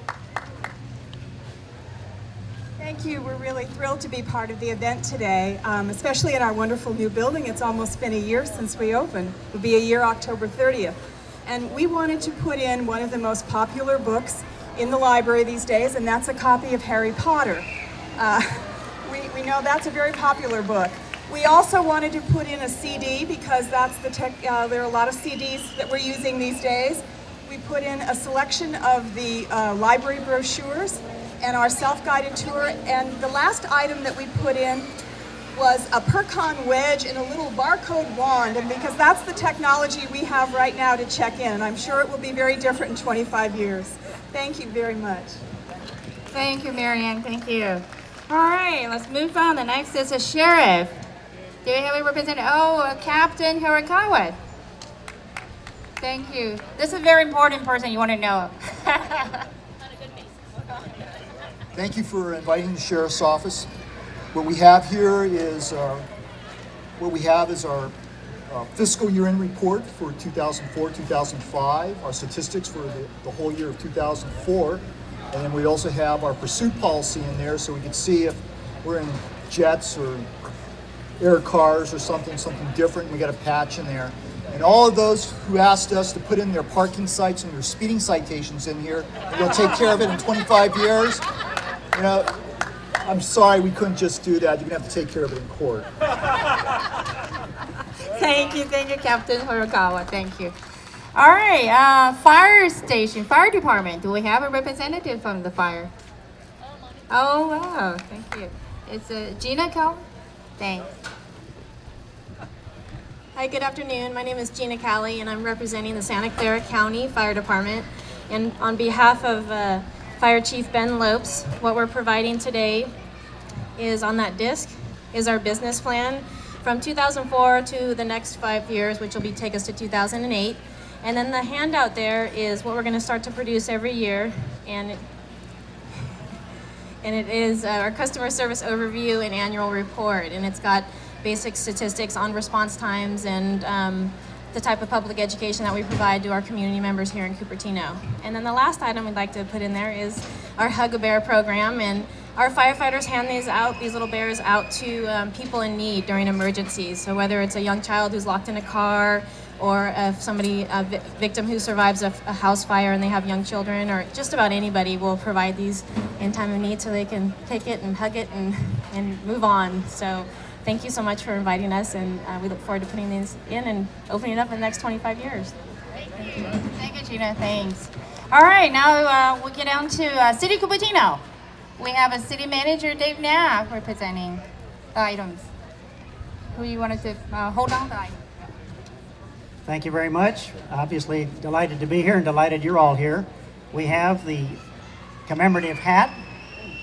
Thank you. We're really thrilled to be part of the event today, especially in our wonderful new building. It's almost been a year since we opened. It'll be a year October 30th. And we wanted to put in one of the most popular books in the library these days, and that's a copy of Harry Potter. We know that's a very popular book. We also wanted to put in a CD because that's there are a lot of CDs that we're using these days. We put in a selection of the library brochures and our self-guided tour, and the last item that we put in was a Percon wedge and a little barcode wand, and because that's the technology we have right now to check in, and I'm sure it will be very different in 25 years. Thank you very much. Thank you, Marianne. Thank you. All right, let's move on. The next is a sheriff. Do you have a representative? Oh, Captain Hirakawa. Thank you. This is a very important person you want to know. Thank you for inviting the Sheriff's Office. What we have here is our fiscal year-end report for 2004-2005, our statistics for the whole year of 2004, and then we also have our pursuit policy in there so we can see if we're in jets or air cars or something different. We got a patch in there. And all of those who asked us to put in their parking sites and their speeding citations in here, and we'll take care of it in 25 years. You know, I'm sorry we couldn't just do that. You're gonna have to take care of it in court. Thank you, Captain Horikawa. Thank you. All right, fire station, fire department. Do we have a representative from the fire? Oh wow, thank you. It's Gina Cal. Thanks. Hi, good afternoon. My name is Gina Callie, and I'm representing the Santa Clara County Fire Department. And on behalf of Fire Chief Ben Lopes, what we're providing today is on that disc is our business plan from 2004 to the next 5 years, which will take us to 2008. And then the handout there is what we're going to start to produce every year, and it is our customer service overview and annual report, and it's got basic statistics on response times and the type of public education that we provide to our community members here in Cupertino. And then the last item we'd like to put in there is our Hug a Bear program, and our firefighters hand these little bears out to people in need during emergencies. So whether it's a young child who's locked in a car, or a victim who survives a house fire and they have young children, or just about anybody, will provide these in time of need so they can take it and hug it and move on. So thank you so much for inviting us, and we look forward to putting these in and opening it up in the next 25 years. Thank you. Thank you, Gina. Thanks. All right, now we'll get down to City Cupertino. We have a city manager, Dave Knapp, representing the items. Who you wanted to hold on the item? Thank you very much. Obviously delighted to be here and delighted you're all here. We have the commemorative hat.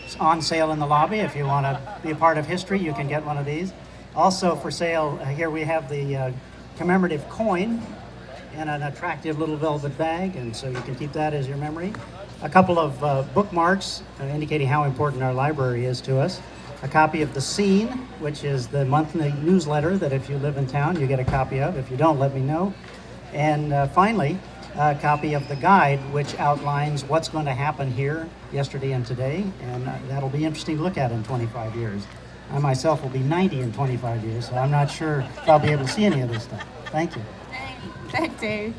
It's on sale in the lobby. If you want to be a part of history, you can get one of these. Also for sale, here we have the commemorative coin in an attractive little velvet bag, and so you can keep that as your memory. A couple of bookmarks indicating how important our library is to us. A copy of The Scene, which is the monthly newsletter that if you live in town, you get a copy of. If you don't, let me know. And finally, a copy of the guide, which outlines what's going to happen here yesterday and today, and that'll be interesting to look at in 25 years. I myself will be 90 in 25 years, so I'm not sure if I'll be able to see any of this stuff. Thank you. Thanks, Dave.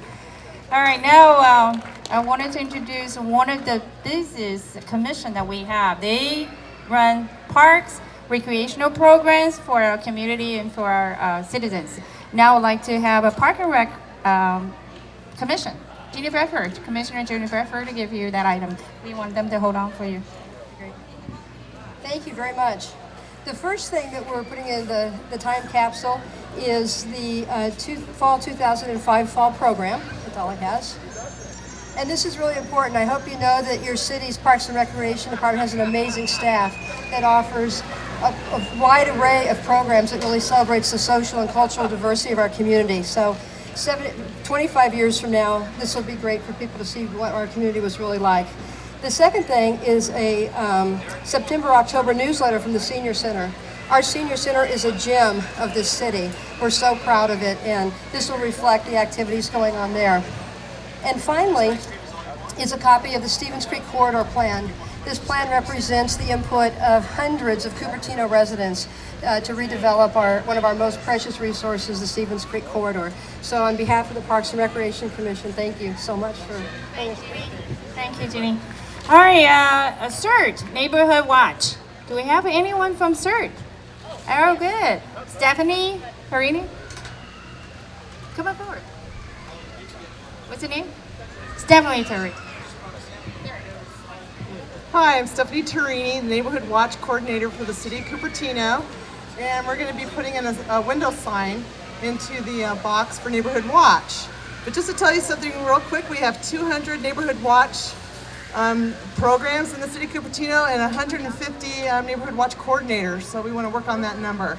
All right, now I wanted to introduce one of the business commission that we have. They run parks, recreational programs for our community and for our citizens. Now I'd like to have a Park and Rec commission. Commissioner Jennifer Bradford, to give you that item. We want them to hold on for you. Great. Thank you very much. The first thing that we're putting in the time capsule is the fall 2005 fall program. That's all it has. And this is really important. I hope you know that your city's Parks and Recreation Department has an amazing staff that offers a wide array of programs that really celebrates the social and cultural diversity of our community. So 25 years from now, this will be great for people to see what our community was really like. The second thing is a September-October newsletter from the Senior Center. Our Senior Center is a gem of this city. We're so proud of it, and this will reflect the activities going on there. And finally, is a copy of the Stevens Creek Corridor Plan. This plan represents the input of hundreds of Cupertino residents to redevelop one of our most precious resources, the Stevens Creek Corridor. So on behalf of the Parks and Recreation Commission, thank you so much for... Thank you, Jenny. All right, CERT, Neighborhood Watch. Do we have anyone from CERT? Oh, good. Stephanie Perini? Come on forward. What's your name? Stephanie Perini. Hi, I'm Stephanie Turini, the Neighborhood Watch Coordinator for the City of Cupertino, and we're going to be putting in a window sign into the box for Neighborhood Watch. But just to tell you something real quick, we have 200 Neighborhood Watch programs in the City of Cupertino and 150 Neighborhood Watch coordinators, so we want to work on that number.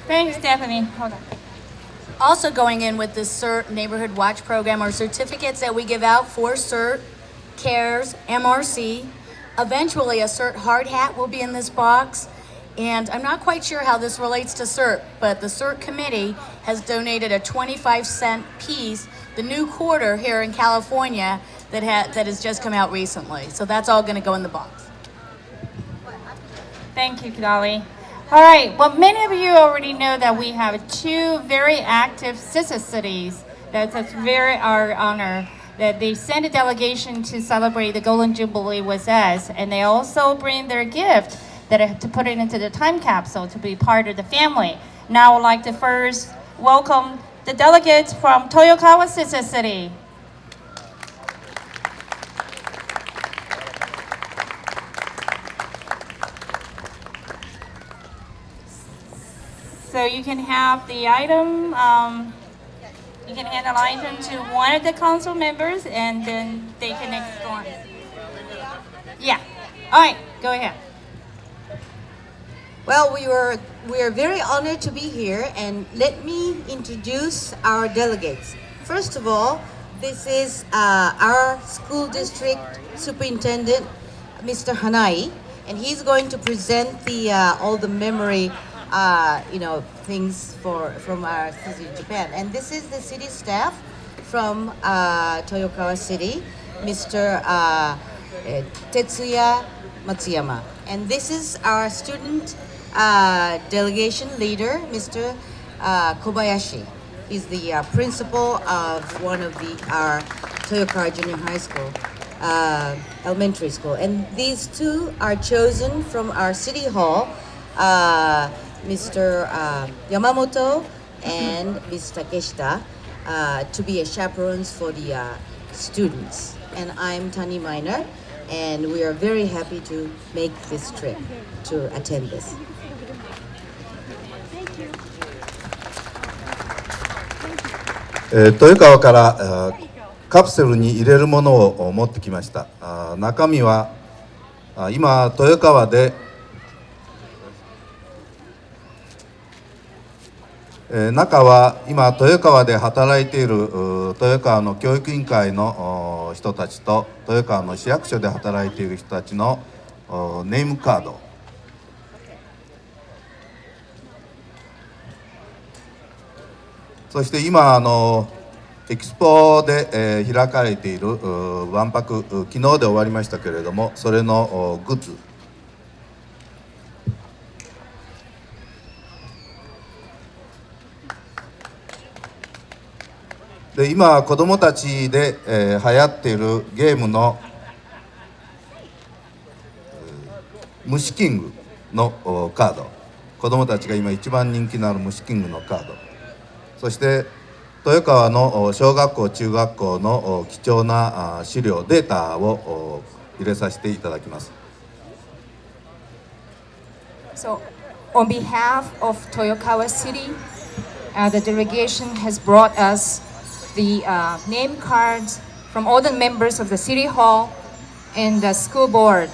Thanks, Stephanie. Hold on. Also going in with the CERT Neighborhood Watch Program are certificates that we give out for CERT, CARES, MRC. Eventually, a CERT hard hat will be in this box. And I'm not quite sure how this relates to CERT, but the CERT committee has donated a 25-cent piece, the new quarter here in California, that has just come out recently. So that's all going to go in the box. Thank you, Kidali. All right, well, many of you already know that we have two very active sister cities. That's very our honor that they send a delegation to celebrate the Golden Jubilee with us, and they also bring their gift that I have to put it into the time capsule to be part of the family. Now I would like to first welcome the delegates from Toyokawa Sister City. So you can have the item, you can hand the item to one of the council members and then they can explain. Yeah, all right, go ahead. Well, we are very honored to be here, and let me introduce our delegates. First of all, this is our school district superintendent, Mr. Hanai, and he's going to present the all the memory things from our city, Japan. And this is the city staff from Toyokawa City, Mr. Tetsuya Matsuyama. And this is our student delegation leader, Mr. Kobayashi. He's the principal of one of our Toyokawa Junior High School, elementary school. And these two are chosen from our city hall, Mr. Yamamoto and Ms. Takeshita, to be chaperones for the students. And I'm Tani Minor, and we are very happy to make this trip to attend this. Thank you. 豊川からカプセルに入れるものを持ってきました。中身は今豊川で中は今豊川で働いている豊川の教育委員会の人たちと豊川の市役所で働いている人たちのネームカード、そして今エキスポで開かれている万博、昨日で終わりましたけれども、それのグッズ、で今子どもたちで流行っているゲームの虫キングのカード、子どもたちが今一番人気のある虫キングのカード、そして豊川の小学校中学校の貴重な資料データを入れさせていただきます。 So, on behalf of Toyokawa City, the delegation has brought us the name cards from all the members of the City Hall and the school board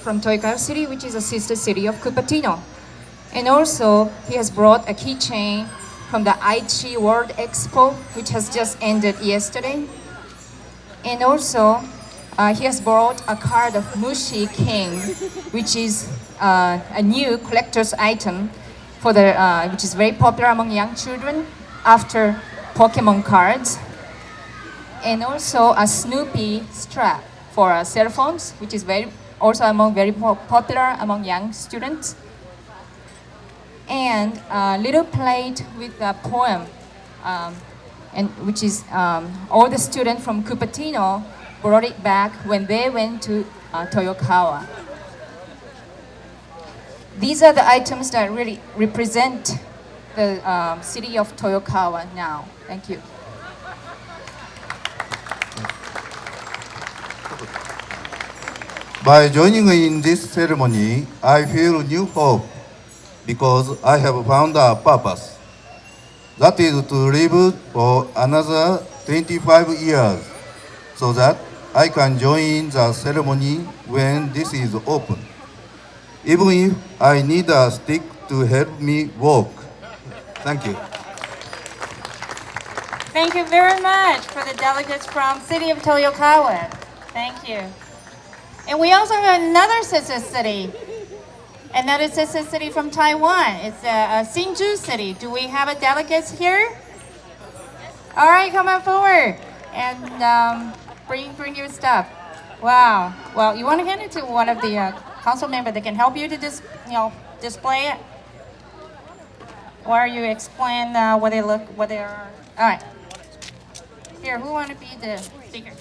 from Toyokawa City, which is a sister city of Cupertino. And also, he has brought a keychain from the Aichi World Expo, which has just ended yesterday. And also, he has brought a card of Mushi King, which is a new collector's item for which is very popular among young children after Pokemon cards. And also a Snoopy strap for cell phones, which is very popular among young students. And a little plate with a poem, and which is all the students from Cupertino brought it back when they went to Toyokawa. These are the items that really represent the city of Toyokawa now. Thank you. By joining in this ceremony, I feel new hope because I have found a purpose. That is to live for another 25 years so that I can join the ceremony when this is open, even if I need a stick to help me walk. Thank you. Thank you very much for the delegates from City of Toyokawa. Thank you. And we also have another sister city, another sister city from Taiwan. It's Hsinchu City. Do we have a delegates here? All right, come on forward and bring your stuff. Wow. Well, you want to hand it to one of the council members that can help you to display it, or you explain what they look, what they are. All right. Here, who want to be the speaker?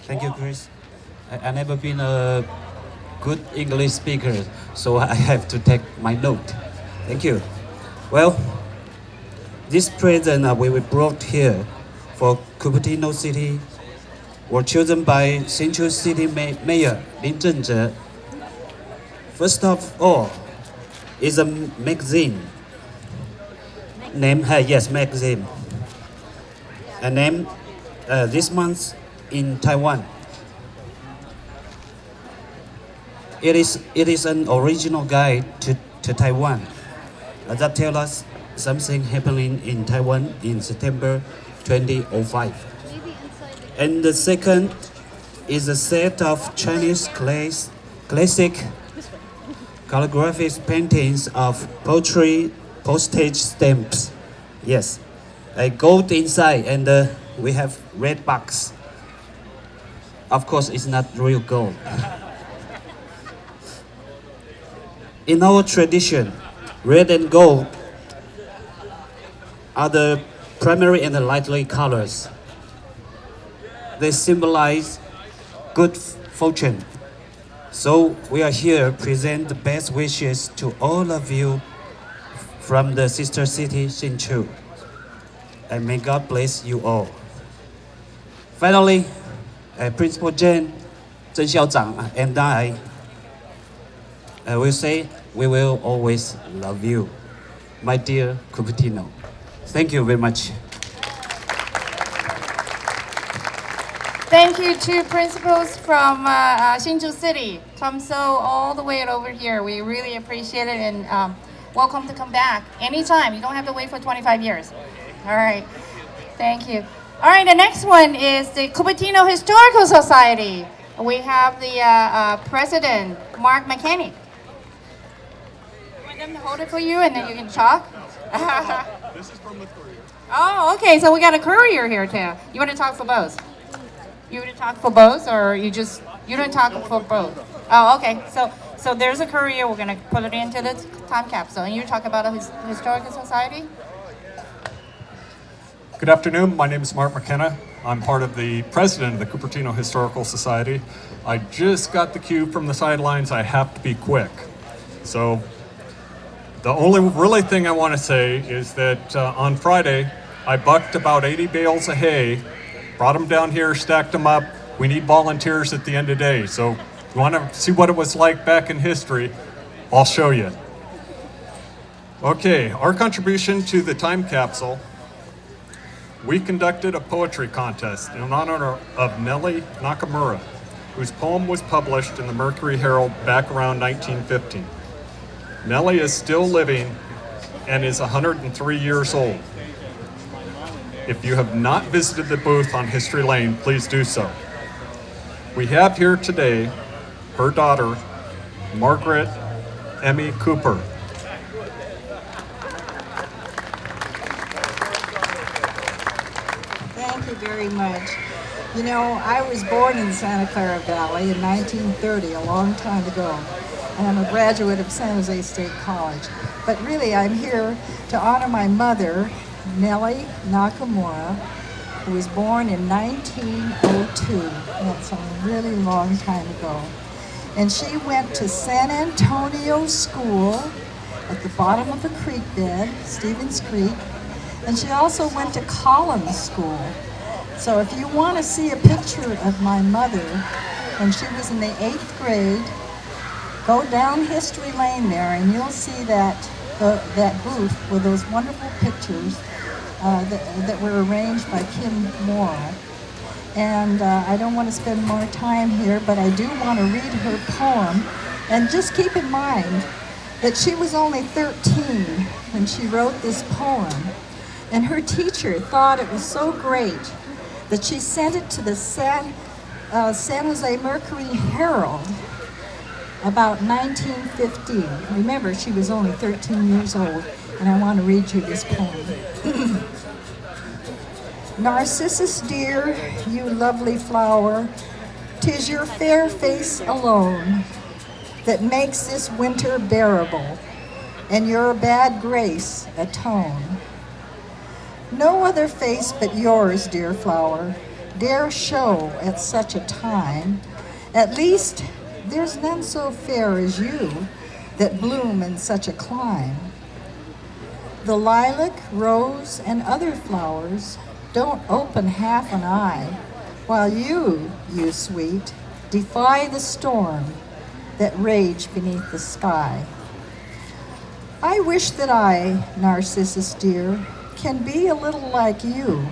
Thank you, Chris. I never been a good English speaker, so I have to take my note. Thank you. Well, this present we brought here for Cupertino City were chosen by Hsinchu City Mayor Lin Zhenzhe. First of all, is a magazine. Magazine. A name this month in Taiwan. It is an original guide to Taiwan that tells us something happening in Taiwan in September 2005. And the second is a set of Chinese classic calligraphic paintings of poetry postage stamps. Yes, a gold inside, and we have red box. Of course, it's not real gold. In our tradition, red and gold are the primary and the lightly colors. They symbolize good fortune. So we are here present the best wishes to all of you from the sister city Hsinchu. And may God bless you all. Finally, Principal Zheng Xiaozhang and I will say we will always love you, my dear Cupertino. Thank you very much. Thank you to principals from Hsinchu City, Tom So, all the way over here. We really appreciate it, and welcome to come back anytime. You don't have to wait for 25 years. All right, thank you. All right, the next one is the Cupertino Historical Society. We have the president, Mark Mechanic. You want them to hold it for you, and then you can talk? This is from the courier. Oh, okay, so we got a courier here too. You want to talk for both? You want to talk for both, or you don't talk for both? Oh, okay. So there's a courier. We're gonna put it into the time capsule, and you talk about a historical society. Good afternoon. My name is Mark McKenna. I'm part of the president of the Cupertino Historical Society. I just got the cue from the sidelines. I have to be quick. So the only really thing I want to say is that on Friday, I bucked about 80 bales of hay, brought them down here, stacked them up. We need volunteers at the end of the day. So if you want to see what it was like back in history, I'll show you. Okay, our contribution to the time capsule. We conducted a poetry contest in honor of Nelly Nakamura, whose poem was published in the Mercury Herald back around 1950. Nelly is still living and is 103 years old. If you have not visited the booth on History Lane, please do so. We have here today her daughter, Margaret Emmy Cooper. Thank you very much. You know, I was born in Santa Clara Valley in 1930, a long time ago, and I'm a graduate of San Jose State College. But really, I'm here to honor my mother, Nelly Nakamura, who was born in 1902. That's a really long time ago. And she went to San Antonio School at the bottom of a creek bed, Stevens Creek, and she also went to Collins School. So if you want to see a picture of my mother when she was in the 8th grade, go down History Lane there and you'll see that booth with those wonderful pictures that were arranged by Kim Morrill. And I don't want to spend more time here, but I do want to read her poem. And just keep in mind that she was only 13 when she wrote this poem. And her teacher thought it was so great that she sent it to the San Jose Mercury Herald about 1915. Remember, she was only 13 years old, and I want to read you this poem. Narcissus dear, you lovely flower, 'tis your fair face alone that makes this winter bearable, and your bad grace atone. No other face but yours, dear flower, dare show at such a time. At least there's none so fair as you that bloom in such a clime. The lilac, rose, and other flowers don't open half an eye, while you sweet, defy the storm that rage beneath the sky. I wish that I, Narcissus dear, can be a little like you,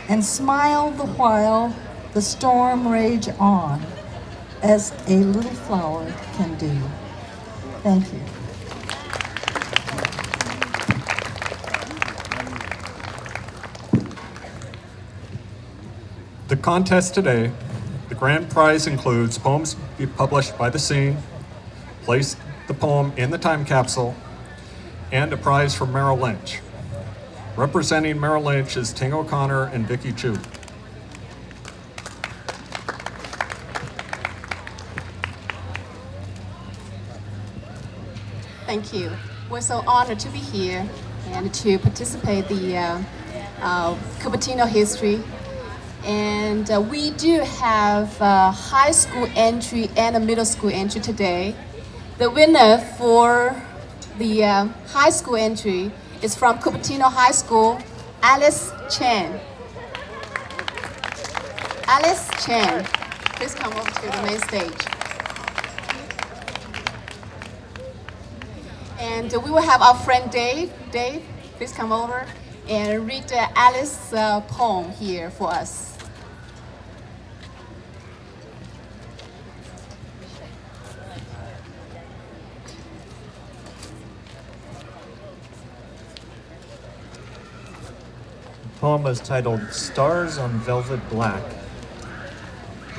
and smile the while the storm rage on, as a little flower can do. Thank you. The contest today, the grand prize includes poems to be published by the scene, place the poem in the time capsule, and a prize from Merrill Lynch. Representing Merrill Lynch is Ting O'Connor and Vicky Chu. Thank you. We're so honored to be here and to participate in the Cupertino history. And we do have a high school entry and a middle school entry today. The winner for the high school entry is from Cupertino High School, Alice Chen. Alice Chen, please come over to the main stage. And we will have our friend Dave. Dave, please come over and read Alice's poem here for us. The poem is titled Stars on Velvet Black.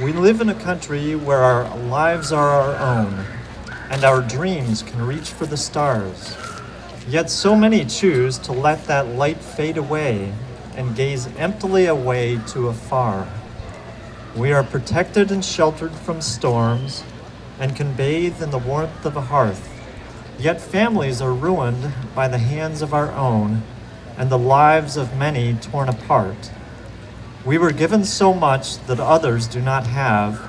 We live in a country where our lives are our own, and our dreams can reach for the stars. Yet so many choose to let that light fade away and gaze emptily away to afar. We are protected and sheltered from storms and can bathe in the warmth of a hearth. Yet families are ruined by the hands of our own and the lives of many torn apart. We were given so much that others do not have,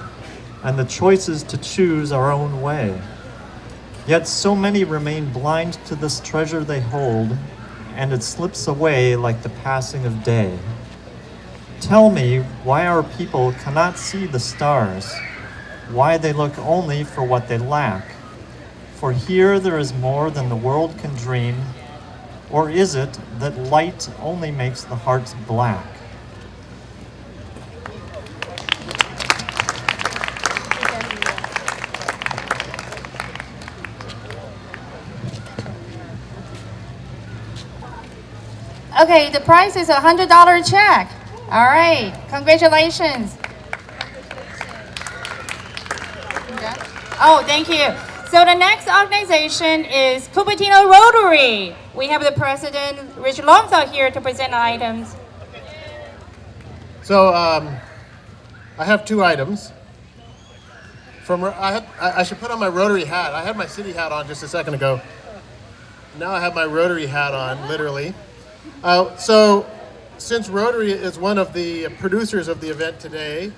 and the choice is to choose our own way. Yet so many remain blind to this treasure they hold, and it slips away like the passing of day. Tell me why our people cannot see the stars, why they look only for what they lack. For here there is more than the world can dream, or is it that light only makes the heart black? Okay, the prize is a $100 check. All right, congratulations. Oh, thank you. So the next organization is Cupertino Rotary. We have the president, Rich Lonzo, here to present items. So I have two items. I should put on my Rotary hat. I had my city hat on just a second ago. Now I have my Rotary hat on, literally. So since Rotary is one of the producers of the event today,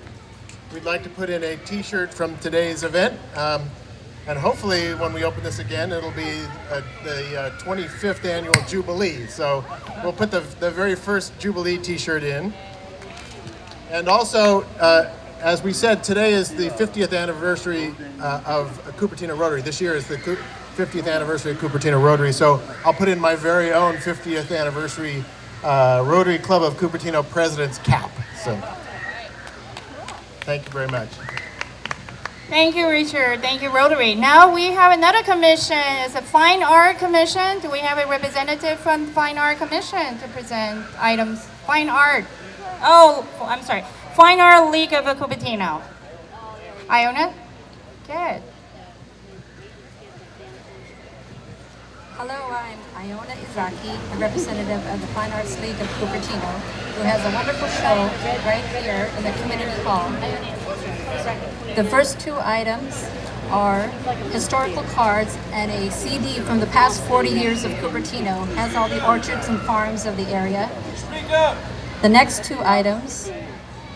we'd like to put in a t-shirt from today's event. And hopefully when we open this again, it'll be the 25th annual Jubilee. So we'll put the very first Jubilee t-shirt in. And also, as we said, today is the 50th anniversary of Cupertino Rotary. This year is the 50th anniversary of Cupertino Rotary. So I'll put in my very own 50th anniversary Rotary Club of Cupertino President's cap. So thank you very much. Thank you, Richard. Thank you, Rotary. Now we have another commission. It's a Fine Art Commission. Do we have a representative from Fine Art Commission to present items? Fine Art. Oh, I'm sorry. Fine Art League of Cupertino. Iona? Good. Hello, I'm Iona Izaki, a representative of the Fine Arts League of Cupertino, who has a wonderful show right here in the community hall. The first two items are historical cards and a CD from the past 40 years of Cupertino. Has all the orchards and farms of the area. The next two items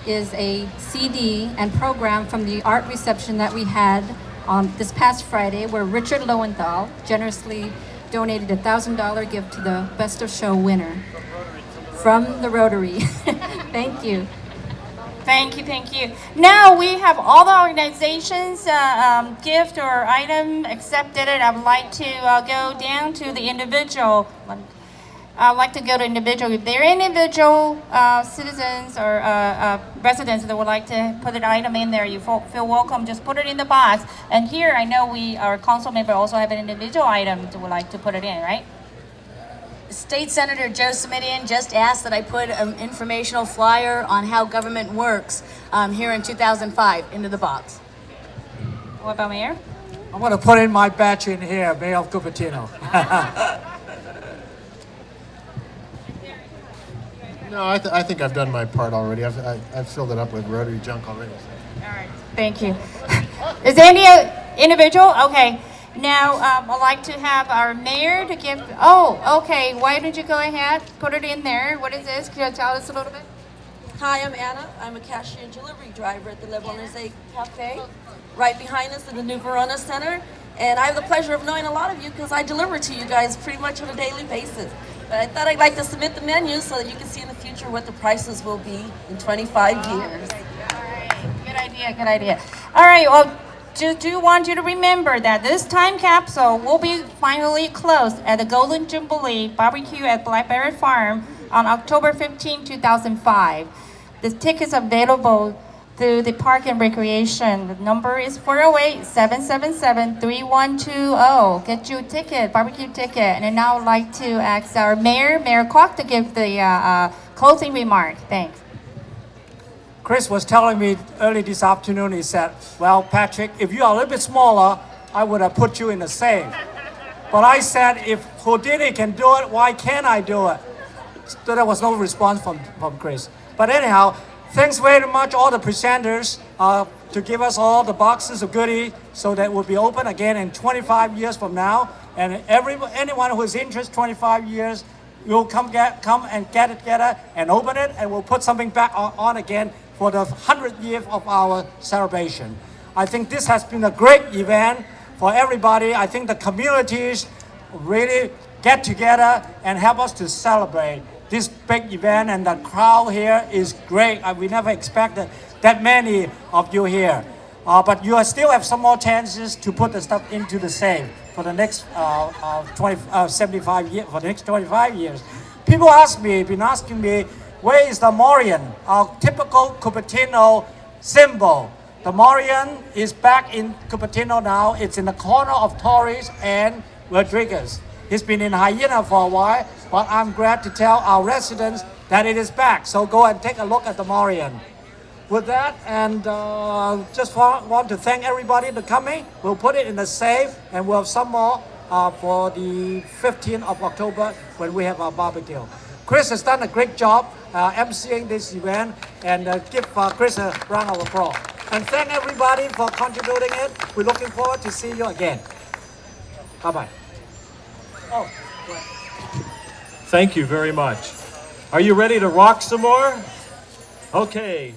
is a CD and program from the art reception that we had on this past Friday, where Richard Lowenthal generously donated a $1,000 gift to the Best of Show winner from the Rotary. Thank you. Thank you, thank you. Now we have all the organizations gift or item accepted. I would like to go down to the individual. I'd like to go to individual. If there are individual citizens or residents that would like to put an item in there, you feel welcome. Just put it in the box. And here, I know our council member also have an individual item that would like to put it in, right? State Senator Joe Simidian just asked that I put an informational flyer on how government works here in 2005 into the box. What about Mayor? I'm going to put in my badge in here, Mayor of Cupertino. No, I think I've done my part already. I've filled it up with Rotary junk already. All right, thank you. Is there any individual? Okay. Now, I'd like to have our mayor to give, okay, why don't you go ahead, put it in there. What is this? Can you tell us a little bit? Hi, I'm Anna. I'm a cashier and delivery driver at the Le Bonheur Cafe, right behind us in the New Verona Center. And I have the pleasure of knowing a lot of you because I deliver to you guys pretty much on a daily basis. But I thought I'd like to submit the menu so that you can see in the future what the prices will be in 25 years. All right, good idea, good idea. All right, well, just do want you to remember that this time capsule will be finally closed at the Golden Jubilee Barbecue at Blackberry Farm on October 15, 2005. The tickets are available through the Park and Recreation. The number is 408-777-3120. Get you a ticket, barbecue ticket. And now I'd like to ask our Mayor Kwok, to give the closing remark. Thanks. Chris was telling me early this afternoon, he said, well, Patrick, if you are a little bit smaller, I would have put you in the safe. But I said, if Houdini can do it, why can't I do it? So there was no response from Chris. But anyhow, thanks very much all the presenters to give us all the boxes of goodies so that will be open again in 25 years from now. And anyone who is interested 25 years, we'll come and get it together and open it, and we'll put something back on again for the 100th year of our celebration. I think this has been a great event for everybody. I think the communities really get together and help us to celebrate this big event, and the crowd here is great. We never expected that many of you here. But you still have some more chances to put the stuff into the safe for the next 75 years, for the next 25 years. People been asking me, where is the Morion, our typical Cupertino symbol? The Morion is back in Cupertino now. It's in the corner of Torres and Rodriguez. It's been in Hyena for a while, but I'm glad to tell our residents that it is back. So go and take a look at the Morion. With that, and just want to thank everybody for coming. We'll put it in the safe, and we'll have some more for the 15th of October when we have our barbecue. Chris has done a great job emceeing this event, and give Chris a round of applause. And thank everybody for contributing it. We're looking forward to see you again. Bye-bye. Oh, Thank you very much. Are you ready to rock some more? Okay.